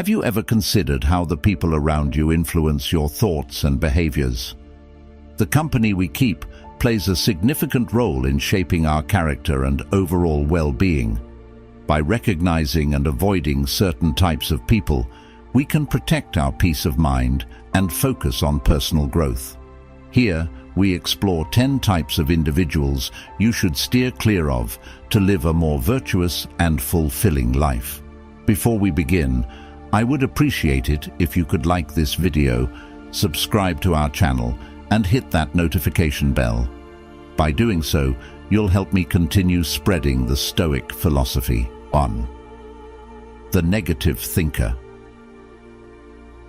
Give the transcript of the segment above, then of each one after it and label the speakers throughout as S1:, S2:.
S1: Have you ever considered how the people around you influence your thoughts and behaviors? The company we keep plays a significant role in shaping our character and overall well-being. By recognizing and avoiding certain types of people, we can protect our peace of mind and focus on personal growth. Here, we explore 10 types of individuals you should steer clear of to live a more virtuous and fulfilling life. Before we begin, I would appreciate it if you could like this video, subscribe to our channel, and hit that notification bell. By doing so, you'll help me continue spreading the Stoic philosophy. 1. The negative thinker.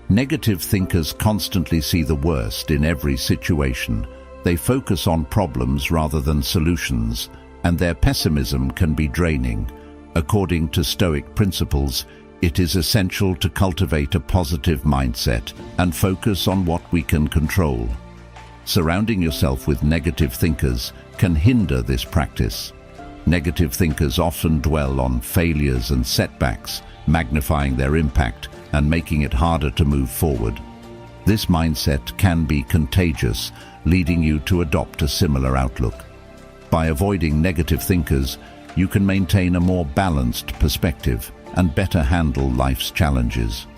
S1: Negative thinkers constantly see the worst in every situation. They focus on problems rather than solutions, and their pessimism can be draining. According to Stoic principles, it is essential to cultivate a positive mindset and focus on what we can control. Surrounding yourself with negative thinkers can hinder this practice. Negative thinkers often dwell on failures and setbacks, magnifying their impact and making it harder to move forward. This mindset can be contagious, leading you to adopt a similar outlook. By avoiding negative thinkers, you can maintain a more balanced perspective and better handle life's challenges.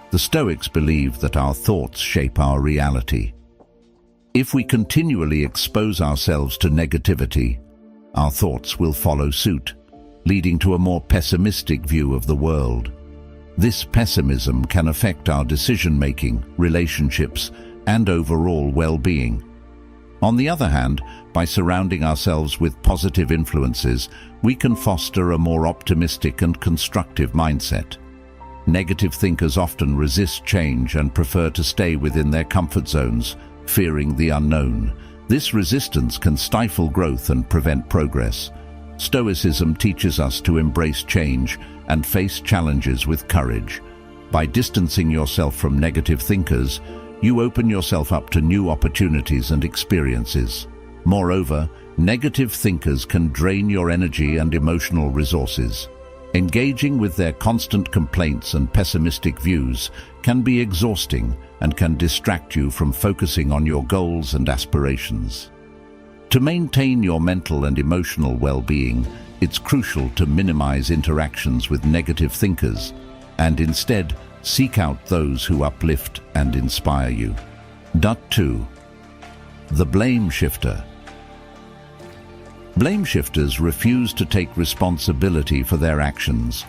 S1: The Stoics believe that our thoughts shape our reality. If we continually expose ourselves to negativity, our thoughts will follow suit, leading to a more pessimistic view of the world. This pessimism can affect our decision-making, relationships, and overall well-being. On the other hand, by surrounding ourselves with positive influences, we can foster a more optimistic and constructive mindset. Negative thinkers often resist change and prefer to stay within their comfort zones, fearing the unknown. This resistance can stifle growth and prevent progress. Stoicism teaches us to embrace change and face challenges with courage. By distancing yourself from negative thinkers, you open yourself up to new opportunities and experiences. Moreover, negative thinkers can drain your energy and emotional resources. Engaging with their constant complaints and pessimistic views can be exhausting and can distract you from focusing on your goals and aspirations. To maintain your mental and emotional well-being, it's crucial to minimize interactions with negative thinkers and instead seek out those who uplift and inspire you. 2. The blame shifter. Blame shifters refuse to take responsibility for their actions.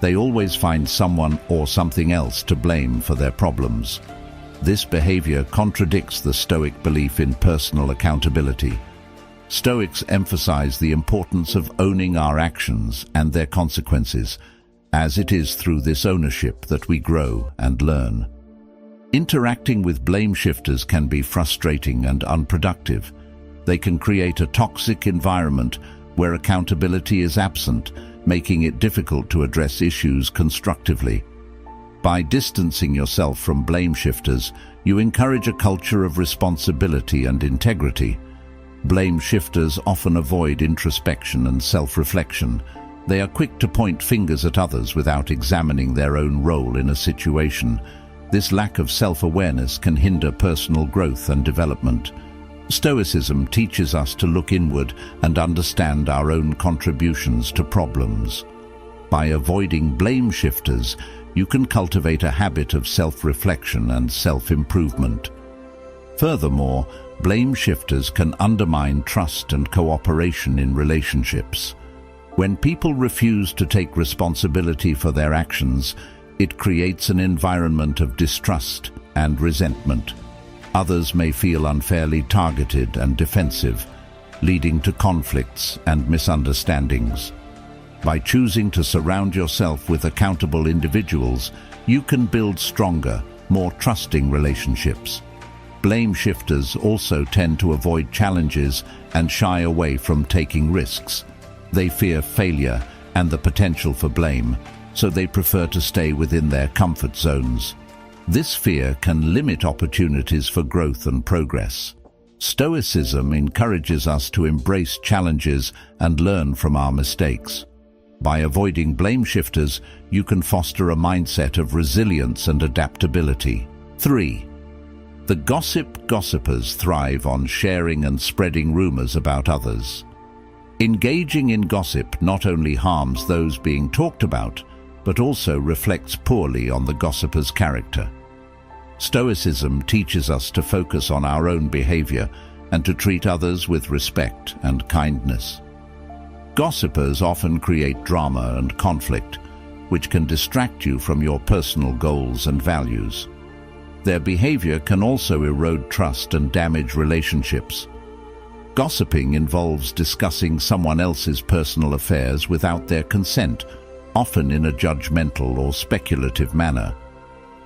S1: They always find someone or something else to blame for their problems. This behavior contradicts the Stoic belief in personal accountability. Stoics emphasize the importance of owning our actions and their consequences, as it is through this ownership that we grow and learn. Interacting with blame shifters can be frustrating and unproductive. They can create a toxic environment where accountability is absent, making it difficult to address issues constructively. By distancing yourself from blame shifters, you encourage a culture of responsibility and integrity. Blame shifters often avoid introspection and self-reflection. They are quick to point fingers at others without examining their own role in a situation. This lack of self-awareness can hinder personal growth and development. Stoicism teaches us to look inward and understand our own contributions to problems. By avoiding blame shifters, you can cultivate a habit of self-reflection and self-improvement. Furthermore, blame shifters can undermine trust and cooperation in relationships. When people refuse to take responsibility for their actions, it creates an environment of distrust and resentment. Others may feel unfairly targeted and defensive, leading to conflicts and misunderstandings. By choosing to surround yourself with accountable individuals, you can build stronger, more trusting relationships. Blame shifters also tend to avoid challenges and shy away from taking risks. They fear failure and the potential for blame, so they prefer to stay within their comfort zones. This fear can limit opportunities for growth and progress. Stoicism encourages us to embrace challenges and learn from our mistakes. By avoiding blame shifters, you can foster a mindset of resilience and adaptability. 3. The gossipers thrive on sharing and spreading rumors about others. Engaging in gossip not only harms those being talked about, but also reflects poorly on the gossiper's character. Stoicism teaches us to focus on our own behavior and to treat others with respect and kindness. Gossipers often create drama and conflict, which can distract you from your personal goals and values. Their behavior can also erode trust and damage relationships. Gossiping involves discussing someone else's personal affairs without their consent, often in a judgmental or speculative manner.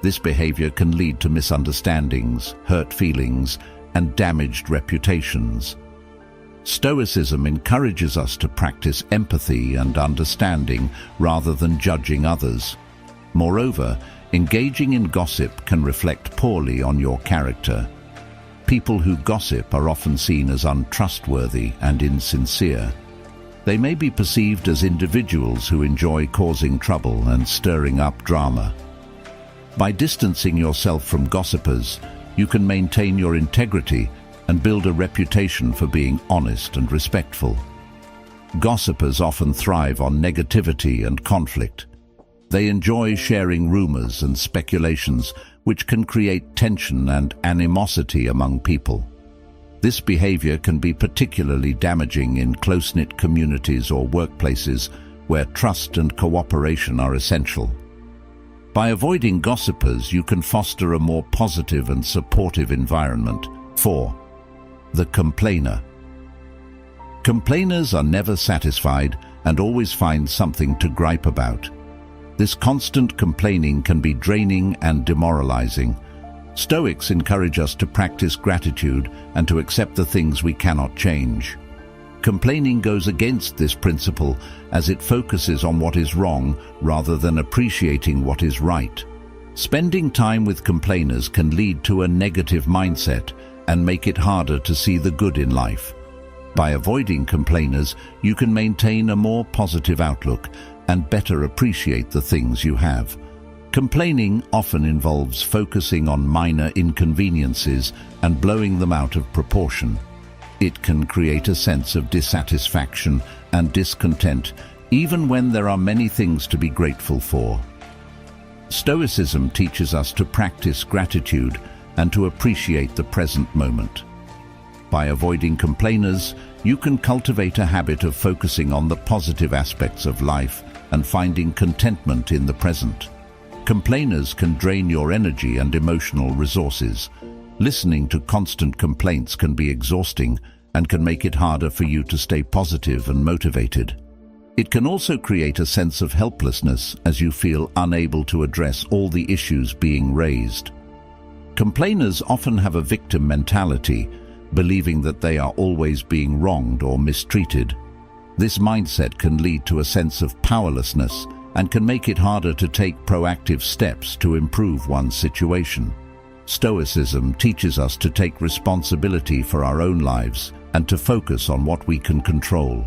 S1: This behavior can lead to misunderstandings, hurt feelings, and damaged reputations. Stoicism encourages us to practice empathy and understanding rather than judging others. Moreover, engaging in gossip can reflect poorly on your character. People who gossip are often seen as untrustworthy and insincere. They may be perceived as individuals who enjoy causing trouble and stirring up drama. By distancing yourself from gossipers, you can maintain your integrity and build a reputation for being honest and respectful. Gossipers often thrive on negativity and conflict. They enjoy sharing rumors and speculations, which can create tension and animosity among people. This behavior can be particularly damaging in close-knit communities or workplaces where trust and cooperation are essential. By avoiding gossipers, you can foster a more positive and supportive environment. 4. The complainer. Complainers are never satisfied and always find something to gripe about. This constant complaining can be draining and demoralizing. Stoics encourage us to practice gratitude and to accept the things we cannot change. Complaining goes against this principle as it focuses on what is wrong rather than appreciating what is right. Spending time with complainers can lead to a negative mindset and make it harder to see the good in life. By avoiding complainers, you can maintain a more positive outlook and better appreciate the things you have. Complaining often involves focusing on minor inconveniences and blowing them out of proportion. It can create a sense of dissatisfaction and discontent, even when there are many things to be grateful for. Stoicism teaches us to practice gratitude and to appreciate the present moment. By avoiding complainers, you can cultivate a habit of focusing on the positive aspects of life and finding contentment in the present. Complainers can drain your energy and emotional resources. Listening to constant complaints can be exhausting and can make it harder for you to stay positive and motivated. It can also create a sense of helplessness as you feel unable to address all the issues being raised. Complainers often have a victim mentality, believing that they are always being wronged or mistreated. This mindset can lead to a sense of powerlessness and can make it harder to take proactive steps to improve one's situation. Stoicism teaches us to take responsibility for our own lives and to focus on what we can control.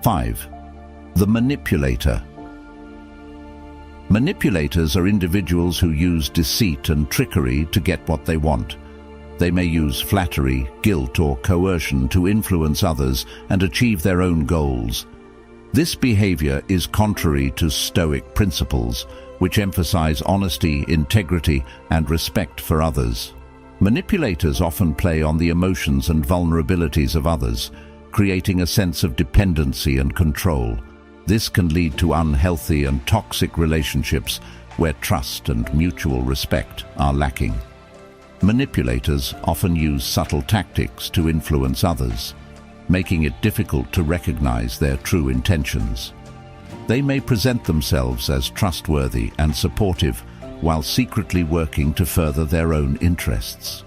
S1: 5. The manipulator. Manipulators are individuals who use deceit and trickery to get what they want. They may use flattery, guilt, or coercion to influence others and achieve their own goals. This behavior is contrary to Stoic principles, which emphasize honesty, integrity, and respect for others. Manipulators often play on the emotions and vulnerabilities of others, creating a sense of dependency and control. This can lead to unhealthy and toxic relationships where trust and mutual respect are lacking. Manipulators often use subtle tactics to influence others, making it difficult to recognize their true intentions. They may present themselves as trustworthy and supportive while secretly working to further their own interests.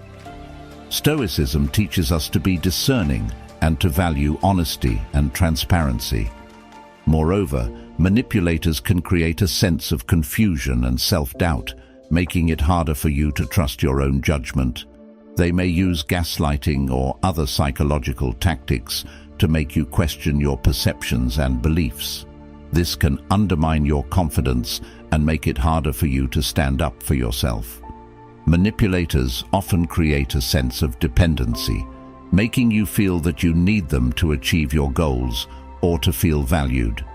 S1: Stoicism teaches us to be discerning and to value honesty and transparency. Moreover, manipulators can create a sense of confusion and self-doubt, making it harder for you to trust your own judgment. They may use gaslighting or other psychological tactics to make you question your perceptions and beliefs. This can undermine your confidence and make it harder for you to stand up for yourself. Manipulators often create a sense of dependency, making you feel that you need them to achieve your goals or to feel valued.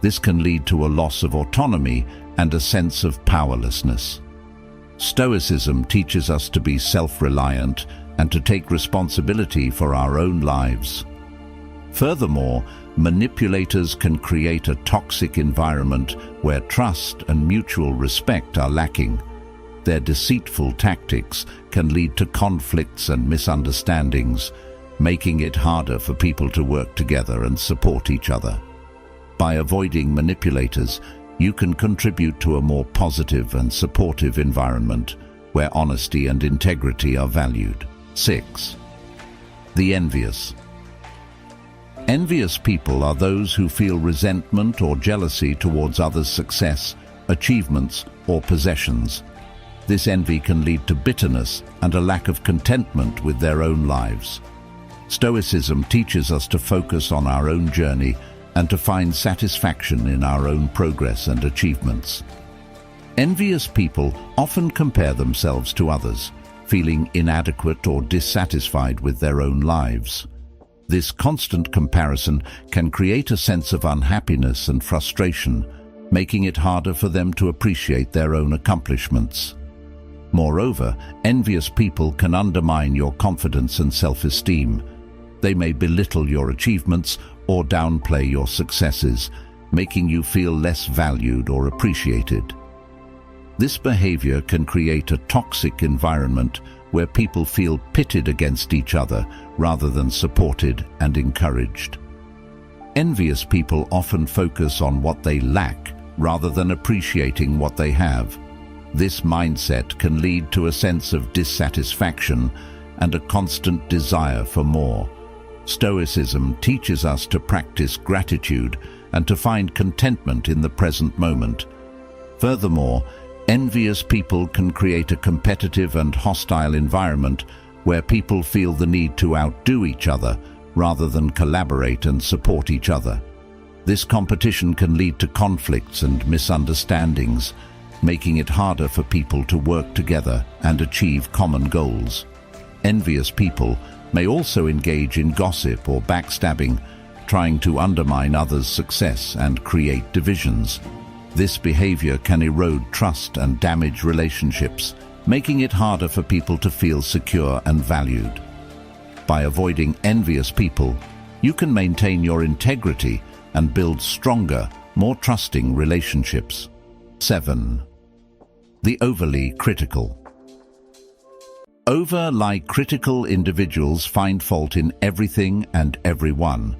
S1: This can lead to a loss of autonomy and a sense of powerlessness. Stoicism teaches us to be self-reliant and to take responsibility for our own lives. Furthermore, manipulators can create a toxic environment where trust and mutual respect are lacking. Their deceitful tactics can lead to conflicts and misunderstandings, making it harder for people to work together and support each other. By avoiding manipulators, you can contribute to a more positive and supportive environment where honesty and integrity are valued. 6. The envious. Envious people are those who feel resentment or jealousy towards others' success, achievements, or possessions. This envy can lead to bitterness and a lack of contentment with their own lives. Stoicism teaches us to focus on our own journey and to find satisfaction in our own progress and achievements. Envious people often compare themselves to others, feeling inadequate or dissatisfied with their own lives. This constant comparison can create a sense of unhappiness and frustration, making it harder for them to appreciate their own accomplishments. Moreover, envious people can undermine your confidence and self-esteem. They may belittle your achievements or downplay your successes, making you feel less valued or appreciated. This behavior can create a toxic environment where people feel pitted against each other rather than supported and encouraged. Envious people often focus on what they lack rather than appreciating what they have. This mindset can lead to a sense of dissatisfaction and a constant desire for more. Stoicism teaches us to practice gratitude and to find contentment in the present moment. Furthermore, envious people can create a competitive and hostile environment where people feel the need to outdo each other rather than collaborate and support each other. This competition can lead to conflicts and misunderstandings, making it harder for people to work together and achieve common goals. Envious people may also engage in gossip or backstabbing, trying to undermine others' success and create divisions. This behavior can erode trust and damage relationships, making it harder for people to feel secure and valued. By avoiding envious people, you can maintain your integrity and build stronger, more trusting relationships. 7. The overly critical. Overly critical individuals find fault in everything and everyone.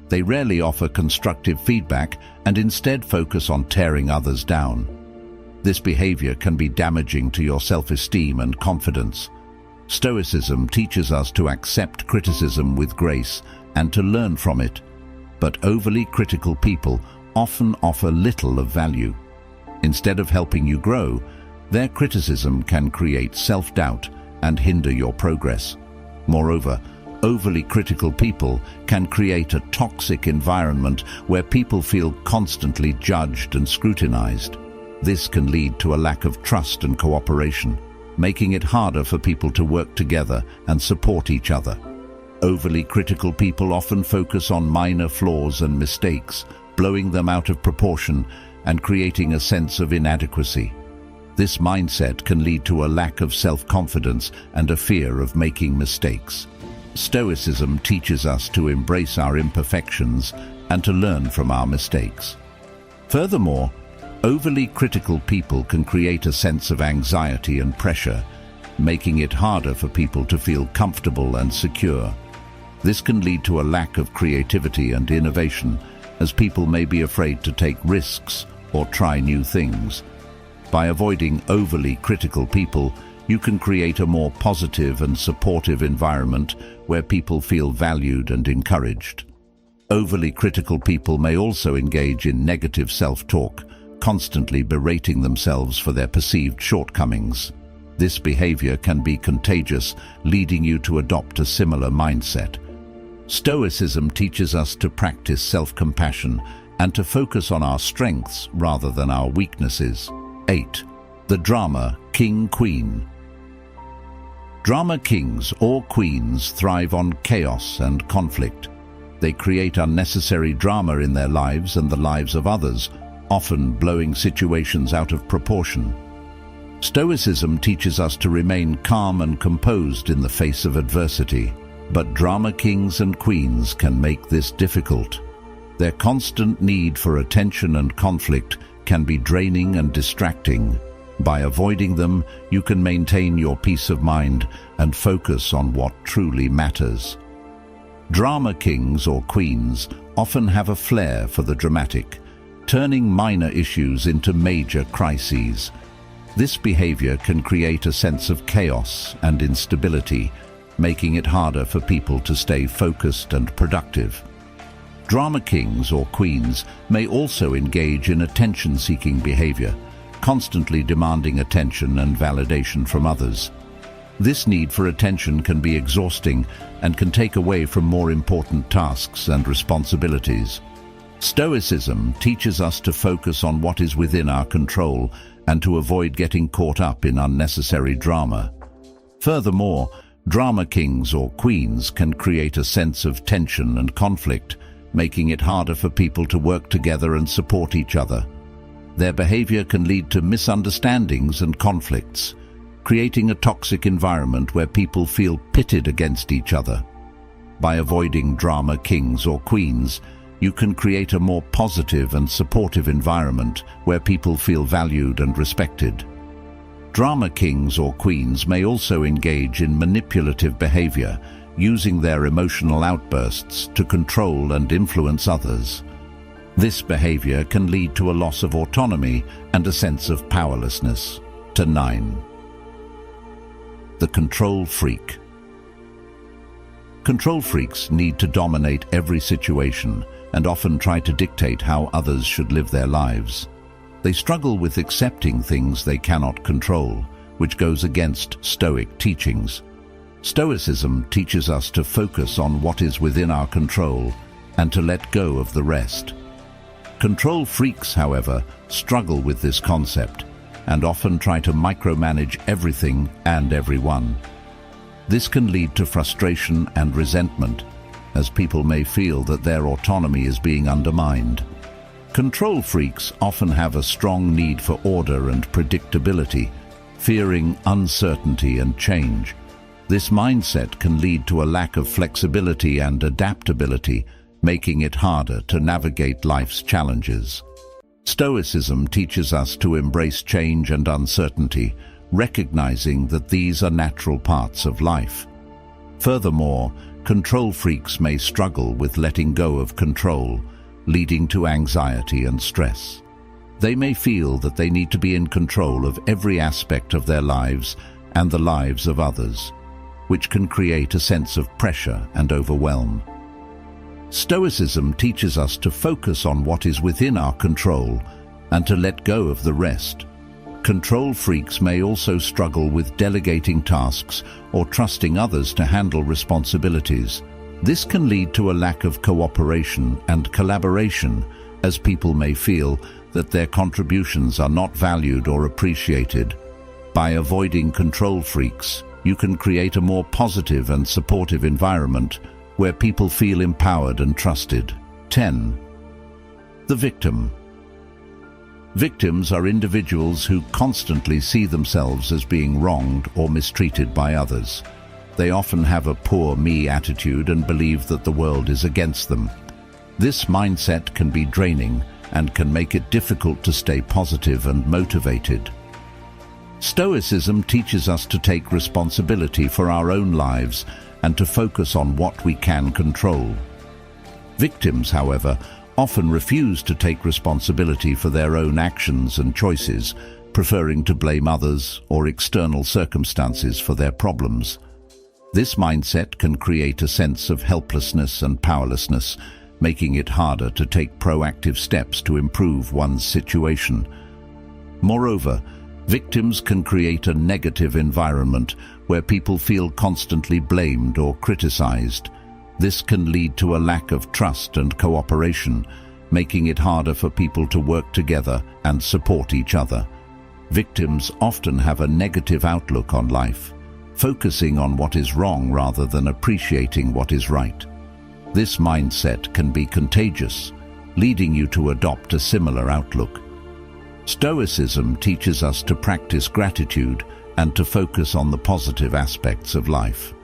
S1: They rarely offer constructive feedback and instead focus on tearing others down. This behavior can be damaging to your self-esteem and confidence. Stoicism teaches us to accept criticism with grace and to learn from it, but overly critical people often offer little of value. Instead of helping you grow, their criticism can create self-doubt and hinder your progress. Moreover, overly critical people can create a toxic environment where people feel constantly judged and scrutinized. This can lead to a lack of trust and cooperation, making it harder for people to work together and support each other. Overly critical people often focus on minor flaws and mistakes, blowing them out of proportion and creating a sense of inadequacy. This mindset can lead to a lack of self-confidence and a fear of making mistakes. Stoicism teaches us to embrace our imperfections and to learn from our mistakes. Furthermore, overly critical people can create a sense of anxiety and pressure, making it harder for people to feel comfortable and secure. This can lead to a lack of creativity and innovation, as people may be afraid to take risks or try new things. By avoiding overly critical people, you can create a more positive and supportive environment where people feel valued and encouraged. Overly critical people may also engage in negative self-talk, constantly berating themselves for their perceived shortcomings. This behavior can be contagious, leading you to adopt a similar mindset. Stoicism teaches us to practice self-compassion and to focus on our strengths rather than our weaknesses. 8. The drama king-queen. Drama kings or queens thrive on chaos and conflict. They create unnecessary drama in their lives and the lives of others, often blowing situations out of proportion. Stoicism teaches us to remain calm and composed in the face of adversity, but drama kings and queens can make this difficult. Their constant need for attention and conflict can be draining and distracting. By avoiding them, you can maintain your peace of mind and focus on what truly matters. Drama kings or queens often have a flair for the dramatic, turning minor issues into major crises. This behavior can create a sense of chaos and instability, making it harder for people to stay focused and productive. Drama kings or queens may also engage in attention-seeking behavior, constantly demanding attention and validation from others. This need for attention can be exhausting and can take away from more important tasks and responsibilities. Stoicism teaches us to focus on what is within our control and to avoid getting caught up in unnecessary drama. Furthermore, drama kings or queens can create a sense of tension and conflict, making it harder for people to work together and support each other. Their behavior can lead to misunderstandings and conflicts, creating a toxic environment where people feel pitted against each other. By avoiding drama kings or queens, you can create a more positive and supportive environment where people feel valued and respected. Drama kings or queens may also engage in manipulative behavior, using their emotional outbursts to control and influence others. This behavior can lead to a loss of autonomy and a sense of powerlessness. 9. The control freak. Control freaks need to dominate every situation and often try to dictate how others should live their lives. They struggle with accepting things they cannot control, which goes against Stoic teachings. Stoicism teaches us to focus on what is within our control and to let go of the rest. Control freaks, however, struggle with this concept and often try to micromanage everything and everyone. This can lead to frustration and resentment, as people may feel that their autonomy is being undermined. Control freaks often have a strong need for order and predictability, fearing uncertainty and change. This mindset can lead to a lack of flexibility and adaptability, making it harder to navigate life's challenges. Stoicism teaches us to embrace change and uncertainty, recognizing that these are natural parts of life. Furthermore, control freaks may struggle with letting go of control, leading to anxiety and stress. They may feel that they need to be in control of every aspect of their lives and the lives of others, which can create a sense of pressure and overwhelm. Stoicism teaches us to focus on what is within our control and to let go of the rest. Control freaks may also struggle with delegating tasks or trusting others to handle responsibilities. This can lead to a lack of cooperation and collaboration, as people may feel that their contributions are not valued or appreciated. By avoiding control freaks, you can create a more positive and supportive environment where people feel empowered and trusted. 10. The victim. Victims are individuals who constantly see themselves as being wronged or mistreated by others. They often have a poor me attitude and believe that the world is against them. This mindset can be draining and can make it difficult to stay positive and motivated. Stoicism teaches us to take responsibility for our own lives and to focus on what we can control. Victims, however, often refuse to take responsibility for their own actions and choices, preferring to blame others or external circumstances for their problems. This mindset can create a sense of helplessness and powerlessness, making it harder to take proactive steps to improve one's situation. Moreover, victims can create a negative environment where people feel constantly blamed or criticized. This can lead to a lack of trust and cooperation, making it harder for people to work together and support each other. Victims often have a negative outlook on life, focusing on what is wrong rather than appreciating what is right. This mindset can be contagious, leading you to adopt a similar outlook. Stoicism teaches us to practice gratitude and to focus on the positive aspects of life.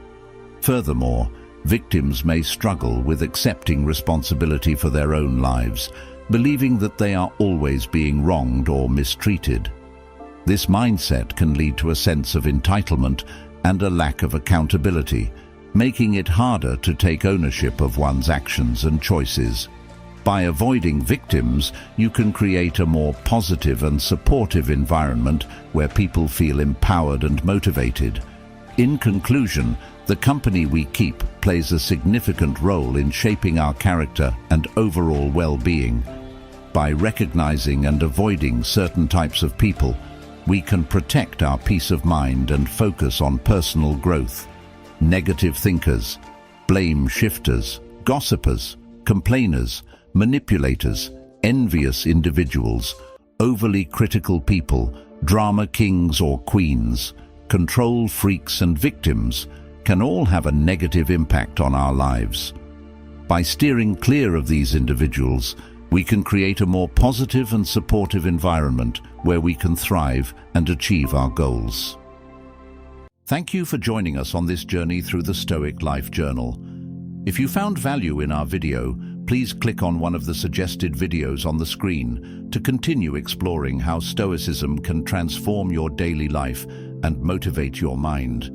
S1: Furthermore, victims may struggle with accepting responsibility for their own lives, believing that they are always being wronged or mistreated. This mindset can lead to a sense of entitlement and a lack of accountability, making it harder to take ownership of one's actions and choices. By avoiding victims, you can create a more positive and supportive environment where people feel empowered and motivated. In conclusion, the company we keep plays a significant role in shaping our character and overall well-being. By recognizing and avoiding certain types of people, we can protect our peace of mind and focus on personal growth. Negative thinkers, blame shifters, gossipers, complainers, manipulators, envious individuals, overly critical people, drama kings or queens, control freaks and victims can all have a negative impact on our lives. By steering clear of these individuals, we can create a more positive and supportive environment where we can thrive and achieve our goals. Thank you for joining us on this journey through the Stoic Life Journal. If you found value in our video, please click on one of the suggested videos on the screen to continue exploring how Stoicism can transform your daily life and motivate your mind.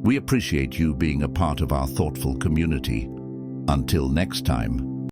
S1: We appreciate you being a part of our thoughtful community. Until next time.